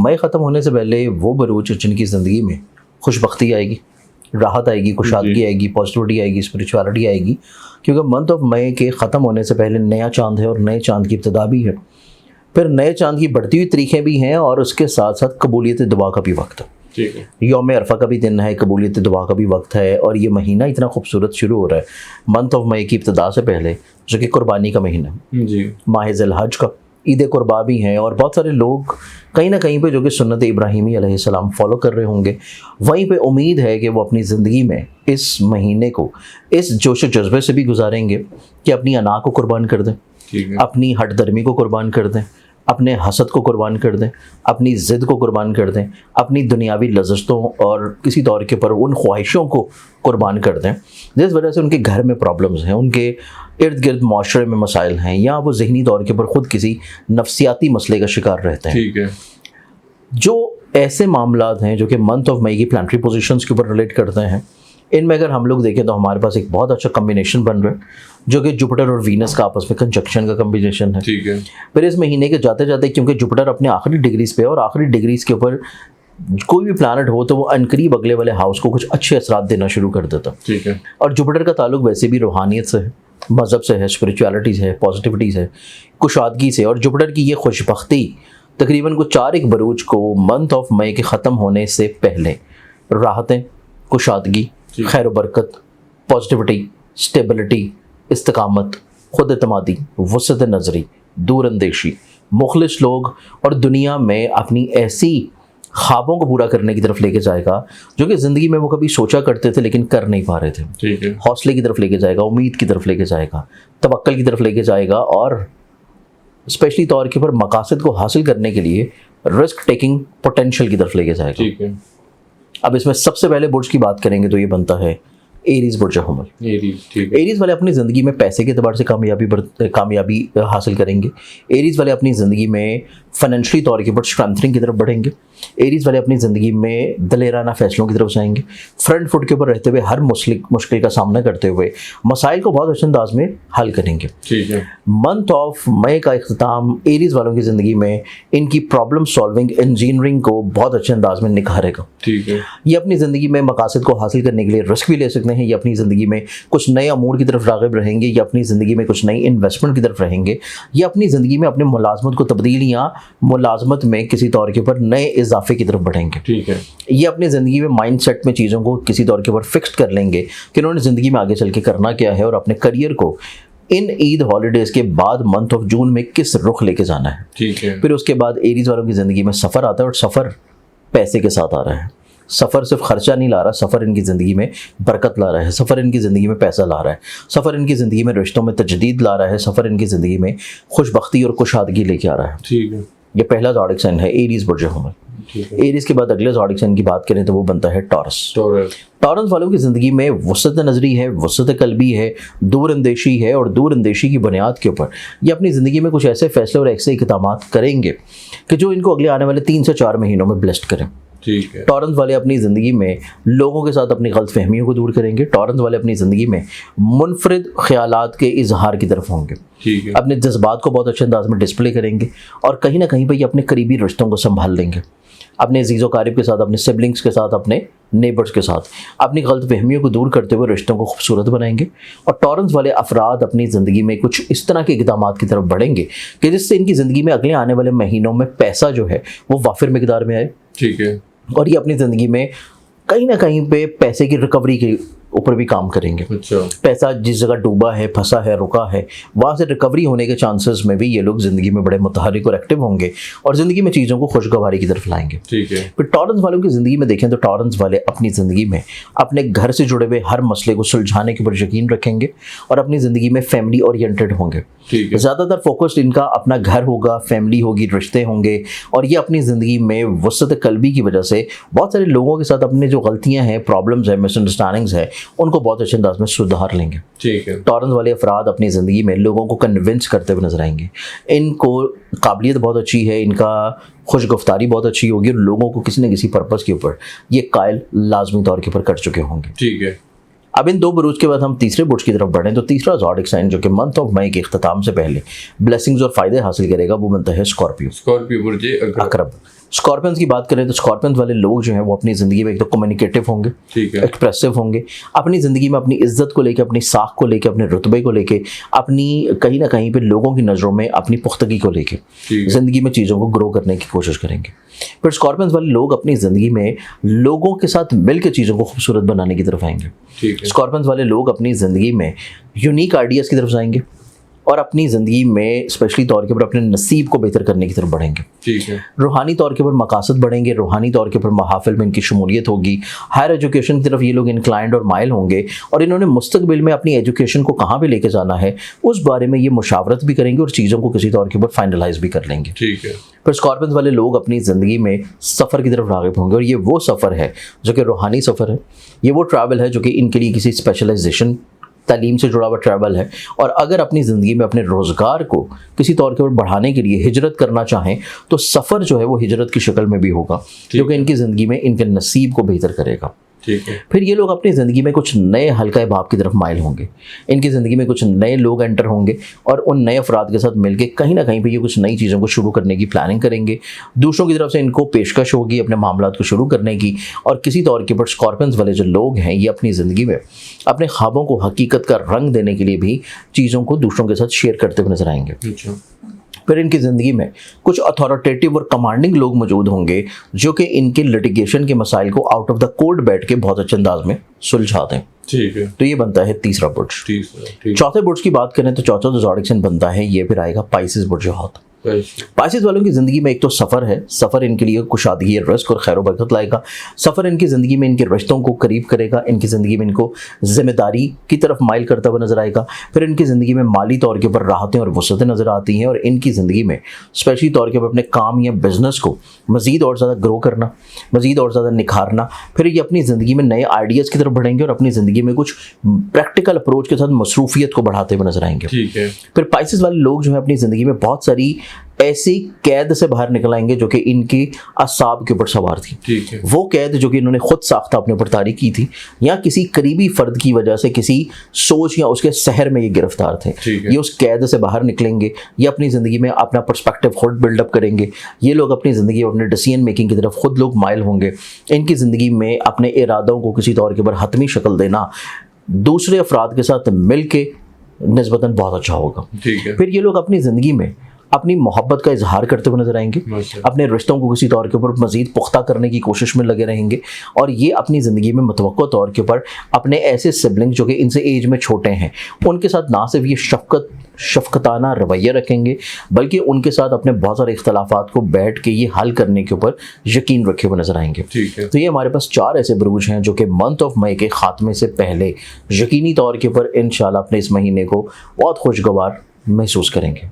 मई ख़त्म होने से पहले वो बरूच जिनकी ज़िंदगी में खुशबख्ती आएगी, राहत आएगी, कुशादगी आएगी, पॉजिटिविटी आएगी, स्पिरिचुअलिटी आएगी, क्योंकि मंथ ऑफ मई के ख़त्म होने से पहले नया चांद है और नए चांद की इब्तिदा भी है। फिर नए चांद की बढ़ती हुई तारीखें भी हैं और उसके साथ साथ कबूलियत दुआ का भी वक्त है। ठीक है, यौम अरफा का भी दिन है, कबूलियत दुआ का भी वक्त है। और ये महीना इतना खूबसूरत शुरू हो रहा है मंथ ऑफ मई की इब्तिदा से पहले, जो कि कुर्बानी का महीना है जी, माह ज़िलहज का, ईद कुर्बा भी हैं। और बहुत सारे लोग कहीं ना कहीं पे जो कि सुन्नत इब्राहिमी अलैहिस्सलाम फॉलो कर रहे होंगे, वहीं पे उम्मीद है कि वो अपनी ज़िंदगी में इस महीने को इस जोश जज्बे से भी गुजारेंगे कि अपनी अना को कुर्बान कर दें, ठीक है, अपनी हट दर्मी को कुर्बान कर दें, अपने हसद को कुर्बान कर दें, अपनी ज़िद को कुर्बान कर दें, अपनी दुनियावी लज़्ज़तों और किसी तौर के पर उन ख्वाहिशों को कुर्बान कर दें जिस वजह से उनके घर में प्रॉब्लम्स हैं, उनके इर्द गिर्द माशरे में मसाइल हैं, या वो ज़हनी तौर के पर ख़ुद किसी नफसियाती मसले का शिकार रहते हैं। ठीक है, जो ऐसे मामलात हैं जो कि मंथ ऑफ मई की प्लानिटरी पोजीशंस के ऊपर रिलेट करते हैं, इनमें अगर हम लोग देखें तो हमारे पास एक बहुत अच्छा कम्बिनेशन बन रहा है जो कि जुपिटर और वीनस का आपस में कंजक्शन का कम्बिनेशन है। ठीक है, फिर इस महीने के जाते जाते, क्योंकि जुपिटर अपने आखिरी डिग्रीज पे है और आखिरी डिग्रीज के ऊपर कोई भी प्लानट हो तो वो अनकरीब अगले वाले हाउस को कुछ अच्छे असरात देना शुरू कर देता। ठीक है, और जुपिटर का ताल्लुक वैसे भी रूहानियत से है, मज़हब से है, स्पिरिचुअलिटी से है, पॉजिटिविटी से है, कुशादगी से। और जुपिटर की ये खुशबख्ती तकरीबन कुछ 4 बरूज को मंथ ऑफ मई के ख़त्म होने से पहले राहतें, कुशादगी, खैर बरकत, पॉजिटिविटी, स्टेबिलिटी, इस्तिकामत, खुद एतमादी, वसत नज़री, दूर अंदेशी, मुखलिस लोग और दुनिया में अपनी ऐसी ख्वाबों को पूरा करने की तरफ लेके जाएगा जो कि ज़िंदगी में वो कभी सोचा करते थे लेकिन कर नहीं पा रहे थे। ठीक है, हौसले की तरफ लेके जाएगा, उम्मीद की तरफ लेके जाएगा, तवक्कल की तरफ लेके जाएगा और स्पेशली तौर के पर मकासद को हासिल करने के लिए रिस्क टेकिंग पोटेंशियल की तरफ लेके जाएगा। ठीक है, अब इसमें सबसे पहले बुर्ज की बात करेंगे तो ये बनता है एरीज बुर्ज हुमल। एरीज, ठीक है, एरीज वाले अपनी ज़िंदगी में पैसे के एतबार से कामयाबी हासिल करेंगे। एरीज वाले अपनी ज़िंदगी में फाइनेंशियली तौर के ऊपर स्ट्रेंथनिंग की तरफ बढ़ेंगे। एरीज वाले अपनी ज़िंदगी में दलेराना फैसलों की तरफ जाएंगे, फ्रंट फुट के ऊपर रहते हुए हर मुश्किल का सामना करते हुए मसाइल को बहुत अच्छे अंदाज में हल करेंगे। ठीक है, मंथ ऑफ मई का इख्तिताम एरीज वालों की ज़िंदगी में इनकी प्रॉब्लम सॉल्विंग इंजीनियरिंग को बहुत अच्छे अंदाज में निखारेगा। ठीक है, ये अपनी ज़िंदगी में मकासद को हासिल करने के लिए रिस्क भी ले सकते हैं, ये अपनी ज़िंदगी में कुछ नए अमूर की तरफ राग़िब रहेंगे, या अपनी ज़िंदगी में कुछ नई इन्वेस्टमेंट की तरफ रहेंगे, या अपनी ज़िंदगी में अपने मुलाजमत को तब्दील या मुलाजमत में किसी तौर के ऊपर नए इजाफे की तरफ बढ़ेंगे। ठीक है, ये अपनी ज़िंदगी में माइंड सेट में चीज़ों को किसी तौर के ऊपर फिक्स्ड कर लेंगे कि उन्होंने ज़िंदगी में आगे चल के करना क्या है और अपने करियर को इन ईद हॉलीडेज़ के बाद मंथ ऑफ जून में किस रुख लेके जाना है। ठीक है, फिर उसके बाद एरीज वालों की ज़िंदगी में सफ़र आता है, और सफ़र पैसे के साथ आ रहा है। सफ़र सिर्फ खर्चा नहीं ला रहा, सफ़र इनकी ज़िंदगी में बरकत ला रहा है, सफ़र इनकी ज़िंदगी में पैसा ला रहा है, सफ़र इनकी ज़िंदगी में रिश्तों में तजदीद ला रहा है, सफ़र इनकी ज़िंदगी में खुशबख्ती और कुशादगी लेके आ रहा है। ठीक है, ये पहला ज़ोडिक साइन है एरीज बुर्ज हुमल। ठीक है, एरीज के बाद अगले ज़ोडिक साइन की बात करें तो वो बनता है टॉरस। टॉरस, टॉरस वालों की ज़िंदगी में वसत नज़री है, वसत कल्बी है, दूर अंदेशी है, और दूर अंदेशी की बुनियाद के ऊपर ये अपनी ज़िंदगी में कुछ ऐसे फैसले और ऐसे इक़दामात करेंगे कि जो इनको अगले आने वाले 3 से 4 महीनों में ब्लेस्ड करें। ठीक है, टॉरंस वाले अपनी ज़िंदगी में लोगों के साथ अपनी गलतफहमियों को दूर करेंगे। टॉरंस वाले अपनी ज़िंदगी में मुनफरिद ख्यालात के इजहार की तरफ होंगे, ठीक है, अपने जज्बात को बहुत अच्छे अंदाज में डिस्प्ले करेंगे, और कहीं ना कहीं पर ये अपने करीबी रिश्तों को संभाल लेंगे, अपने अजीज़ कारिब के साथ, अपने सिबलिंग्स के साथ, अपने नेबर्स के साथ अपनी गलतफहमियों को दूर करते हुए रिश्तों को खूबसूरत बनाएंगे। और टॉरंस वाले अफराद अपनी ज़िंदगी में कुछ इस तरह के इक़दामात की तरफ बढ़ेंगे कि जिससे इनकी ज़िंदगी में अगले आने वाले महीनों में पैसा जो है वो वाफिर मिकदार में आए, ठीक है, और ये अपनी ज़िंदगी में कहीं ना कहीं पे पैसे की रिकवरी के ऊपर भी काम करेंगे। अच्छा, पैसा जिस जगह डूबा है, फंसा है, रुका है, वहाँ से रिकवरी होने के चांसेस में भी ये लोग ज़िंदगी में बड़े मुतहरिक और एक्टिव होंगे और ज़िंदगी में चीज़ों को खुशगवारी की तरफ लाएंगे। ठीक है, फिर टॉरंस वालों की ज़िंदगी में देखें तो टॉरंस वाले अपनी ज़िंदगी में अपने घर से जुड़े हुए हर मसले को सुलझाने के ऊपर यकीन रखेंगे और अपनी ज़िंदगी में फैमिली ओरिएंटेड होंगे। ठीक है, ज़्यादातर फोकस्ड इनका अपना घर होगा, फैमिली होगी, रिश्ते होंगे, और ये अपनी ज़िंदगी में वसत कल्बी की वजह से बहुत सारे लोगों के साथ अपने जो गलतियाँ हैं, प्रॉब्लम्स हैं, मिसअंडरस्टैंडिंग्स हैं, उनको बहुत अच्छे अंदाज में सुधार लेंगे। ठीक है, टॉरंस वाले अफराद अपनी ज़िंदगी में लोगों को कन्विंस करते हुए नजर आएंगे। इनको काबिलियत बहुत अच्छी है, इनका खुशगुफ्तारी बहुत अच्छी होगी और लोगों को किसी न किसी पर्पज़ के ऊपर ये कायल लाजमी तौर के ऊपर कर चुके होंगे। ठीक है, अब इन 2 बुरूज के बाद हम तीसरे बुर्ज की तरफ बढ़ें तो तीसरा ज़ोडिक साइन जो कि मंथ ऑफ मई के इख्तिताम से पहले ब्लेसिंग्स और फ़ायदे हासिल करेगा वो बनता है स्कॉर्पियो। स्कॉर्पियो बुर्ज अकरब। स्कॉर्पियंस की बात करें तो स्कॉर्पियंस वाले लोग जो हैं वो अपनी ज़िंदगी में एक तो कम्युनिकेटिव होंगे, ठीक है, एक्सप्रेसिव होंगे, अपनी ज़िंदगी में अपनी इज्जत को लेके, अपनी साख को लेके, अपने रुतबे को लेके, अपनी कहीं ना कहीं पे लोगों की नज़रों में अपनी पुख्तगी को लेके ठीक है, ज़िंदगी में चीज़ों को ग्रो करने की कोशिश करेंगे। फिर स्कॉर्पियंस वाले लोग अपनी ज़िंदगी में लोगों के साथ मिल के चीज़ों को खूबसूरत बनाने की तरफ आएंगे। ठीक है, स्कॉर्पियंस वाले लोग अपनी ज़िंदगी में यूनिक आइडियाज़ की तरफ जाएंगे और अपनी ज़िंदगी में स्पेशली तौर के ऊपर अपने नसीब को बेहतर करने की तरफ बढ़ेंगे। ठीक है, रूहानी तौर के ऊपर मकासद बढ़ेंगे, रूहानी तौर के ऊपर महाफिल में इनकी शमूलियत होगी, हायर एजुकेशन की तरफ ये लोग इंक्लाइंड और माइल होंगे और इन्होंने मुस्तकबिल में अपनी एजुकेशन को कहाँ पे लेके जाना है उस बारे में ये मुशावरत भी करेंगे और चीज़ों को किसी तौर के ऊपर फाइनलाइज भी कर लेंगे। ठीक है, फिर स्कॉर्पियंस वाले लोग अपनी ज़िंदगी में सफ़र की तरफ राग़िब होंगे और ये वो सफ़र है जो कि रूहानी सफ़र है, ये वो ट्रैवल है जो कि इनके लिए किसी स्पेशलाइजेशन तालीम से जुड़ा हुआ ट्रैवल है। और अगर अपनी ज़िंदगी में अपने रोज़गार को किसी तौर के ऊपर बढ़ाने के लिए हिजरत करना चाहें तो सफ़र जो है वो हिजरत की शक्ल में भी होगा जो कि इनकी ज़िंदगी में इनके नसीब को बेहतर करेगा। ठीक है, फिर ये लोग अपनी ज़िंदगी में कुछ नए हल्का बाब की तरफ माइल होंगे, इनकी ज़िंदगी में कुछ नए लोग एंटर होंगे और उन नए अफराद के साथ मिलके कहीं ना कहीं पे ये कुछ नई चीज़ों को शुरू करने की प्लानिंग करेंगे। दूसरों की तरफ से इनको पेशकश होगी अपने मामलात को शुरू करने की और किसी तौर के ऊपर स्कॉर्पियंस वाले जो लोग हैं ये अपनी ज़िंदगी में अपने ख्वाबों को हकीकत का रंग देने के लिए भी चीज़ों को दूसरों के साथ शेयर करते हुए नजर आएंगे। अच्छा, फिर इनकी ज़िंदगी में कुछ अथॉरिटेटिव और कमांडिंग लोग मौजूद होंगे जो कि इनके लिटिगेशन के मसाइल को आउट ऑफ द कोर्ट बैठ के बहुत अच्छे अंदाज में सुलझा दें। ठीक है, तो ये बनता है तीसरा बुर्ज। ठीक है, ठीक चौथे बुर्ज की बात करें तो चौथा जो ज़ोडिक साइन बनता है ये फिर आएगा पाइसेस बुर्ज हौत। है, पाइसेस वालों की ज़िंदगी में एक तो सफ़र है, सफ़र इनके लिए कुशादगी, रिस्क और खैर बरकत लाएगा। सफ़र इनकी ज़िंदगी में इनके रिश्तों को करीब करेगा, इनकी ज़िंदगी में इनको ज़िम्मेदारी की तरफ माइल करता हुआ नज़र आएगा। फिर इनकी ज़िंदगी में माली तौर के ऊपर राहतें और वसअतें नज़र आती हैं और इनकी ज़िंदगी में स्पेशली तौर के ऊपर अपने काम या बिज़नेस को मज़ीद और ज़्यादा ग्रो करना, मज़ीद और ज़्यादा निखारना। फिर ये अपनी ज़िंदगी में नए आइडियाज़ की तरफ बढ़ेंगे और अपनी ज़िंदगी में कुछ प्रैक्टिकल अप्रोच के साथ मसरूफियत को बढ़ाते हुए नजर आएंगे। ठीक है, फिर पाइसेस वाले लोग जो है अपनी ज़िंदगी में बहुत सारी ऐसी कैद से बाहर निकल आएंगे जो कि इनकी असाब के ऊपर सवार थी। ठीक है, वो कैद जो कि इन्होंने खुद साख्ता अपने ऊपर तारी की थी या किसी करीबी फ़र्द की वजह से किसी सोच या उसके सहर में ये गिरफ्तार थे, ठीक है, ये उस कैद से बाहर निकलेंगे, ये अपनी ज़िंदगी में अपना पर्सपेक्टिव खुद बिल्डअप करेंगे। ये लोग अपनी ज़िंदगी में अपने डिसीजन मेकिंग की तरफ खुद लोग माइल होंगे। इनकी ज़िंदगी में अपने इरादों को किसी तौर के ऊपर हतमी शक्ल देना दूसरे अफराद के साथ मिल के निस्बतन बहुत अच्छा होगा। ठीक है, फिर ये लोग अपनी ज़िंदगी में अपनी मोहब्बत का इजहार करते हुए नजर आएंगे, माशाअल्लाह, अपने रिश्तों को किसी तौर के ऊपर मज़ीद पुख्ता करने की कोशिश में लगे रहेंगे और ये अपनी ज़िंदगी में मुतवक्को तौर के ऊपर अपने ऐसे सिबलिंग जो कि इनसे एज में छोटे हैं उनके साथ ना सिर्फ ये शफकताना रवैया रखेंगे बल्कि उनके साथ अपने बहुत सारे इख्तलाफात को बैठ के ये हल करने के ऊपर यकीन रखे हुए नजर आएंगे। ठीक है, तो ये हमारे पास 4 ऐसे बुरूज हैं जो कि मंथ ऑफ मई के खात्मे से पहले यकीनी तौर के ऊपर इंशाल्लाह अपने इस महीने को बहुत खुशगवार महसूस करेंगे।